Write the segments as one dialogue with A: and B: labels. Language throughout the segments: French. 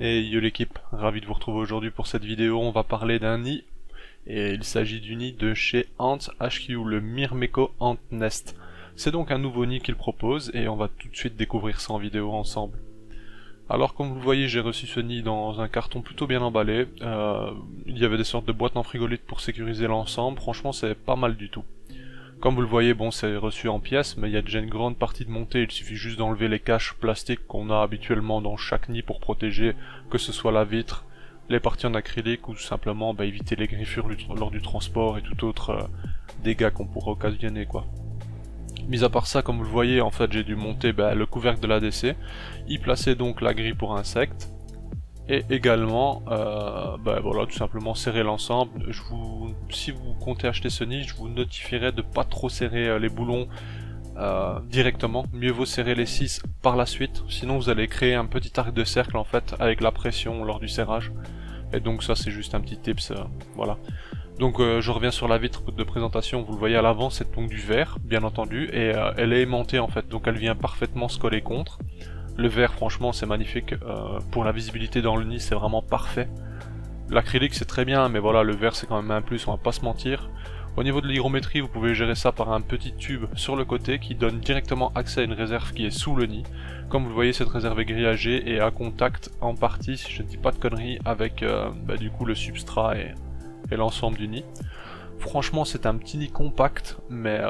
A: Et yo l'équipe, ravi de vous retrouver aujourd'hui pour cette vidéo. On va parler d'un nid, et il s'agit du nid de chez Ants HQ, le Myrmeco Ant Nest. C'est donc un nouveau nid qu'il propose et on va tout de suite découvrir ça en vidéo ensemble. Alors comme vous le voyez, j'ai reçu ce nid dans un carton plutôt bien emballé. Il y avait des sortes de boîtes en frigolite pour sécuriser l'ensemble, franchement c'est pas mal du tout. Comme vous le voyez, bon, c'est reçu en pièces, mais il y a déjà une grande partie de montée, il suffit juste d'enlever les caches plastiques qu'on a habituellement dans chaque nid pour protéger, que ce soit la vitre, les parties en acrylique ou tout simplement éviter les griffures lors du transport et tout autre dégâts qu'on pourrait occasionner quoi. Mis à part ça, comme vous le voyez, en fait j'ai dû monter le couvercle de l'ADC, y placer donc la grille pour insectes, et également voilà, tout simplement serrer l'ensemble. Si vous comptez acheter ce nid, je vous notifierai de pas trop serrer les boulons directement, mieux vaut serrer les 6 par la suite, sinon vous allez créer un petit arc de cercle en fait avec la pression lors du serrage, et donc ça c'est juste un petit tips, voilà. Donc je reviens sur la vitre de présentation, vous le voyez à l'avant, c'est donc du verre bien entendu, et elle est aimantée en fait, donc elle vient parfaitement se coller contre. Le verre franchement c'est magnifique, pour la visibilité dans le nid c'est vraiment parfait. L'acrylique c'est très bien, mais voilà, le verre c'est quand même un plus, on va pas se mentir. Au niveau de l'hygrométrie, vous pouvez gérer ça par un petit tube sur le côté qui donne directement accès à une réserve qui est sous le nid. Comme vous le voyez, cette réserve est grillagée et à contact en partie, si je ne dis pas de conneries, avec du coup le substrat et l'ensemble du nid. Franchement c'est un petit nid compact, mais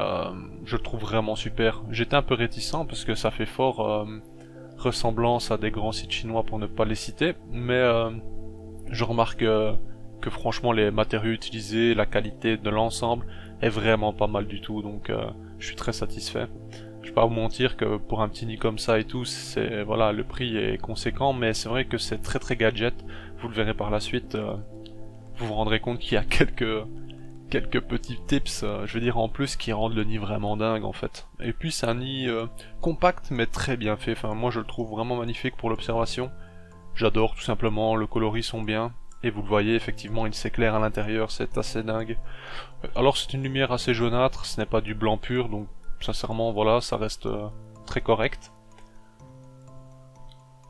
A: je le trouve vraiment super. J'étais un peu réticent parce que ça fait fort ressemblance à des grands sites chinois pour ne pas les citer, mais je remarque que franchement les matériaux utilisés, la qualité de l'ensemble est vraiment pas mal du tout, donc je suis très satisfait. Je vais pas vous mentir que pour un petit nid comme ça et tout, c'est voilà, le prix est conséquent, mais c'est vrai que c'est très gadget. Vous le verrez par la suite, vous vous rendrez compte qu'il y a quelques petits tips, je veux dire en plus, qui rendent le nid vraiment dingue en fait. Et puis c'est un nid compact mais très bien fait, enfin moi je le trouve vraiment magnifique pour l'observation. J'adore tout simplement, le coloris sont bien, et vous le voyez effectivement il s'éclaire à l'intérieur, c'est assez dingue. Alors c'est une lumière assez jaunâtre, ce n'est pas du blanc pur, donc sincèrement voilà, ça reste très correct.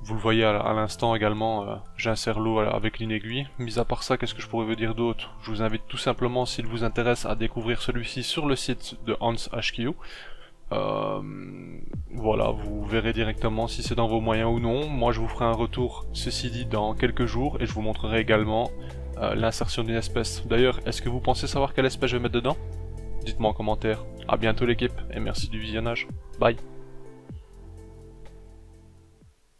A: Vous le voyez à l'instant également, j'insère l'eau avec une aiguille. Mis à part ça, qu'est-ce que je pourrais vous dire d'autre? Je vous invite tout simplement, s'il vous intéresse, à découvrir celui-ci sur le site de Ants HQ. Voilà, vous verrez directement si c'est dans vos moyens ou non. Moi je vous ferai un retour, ceci dit, dans quelques jours, et je vous montrerai également l'insertion d'une espèce. D'ailleurs, est-ce que vous pensez savoir quelle espèce je vais mettre dedans? Dites-moi en commentaire. A bientôt l'équipe, et merci du visionnage. Bye.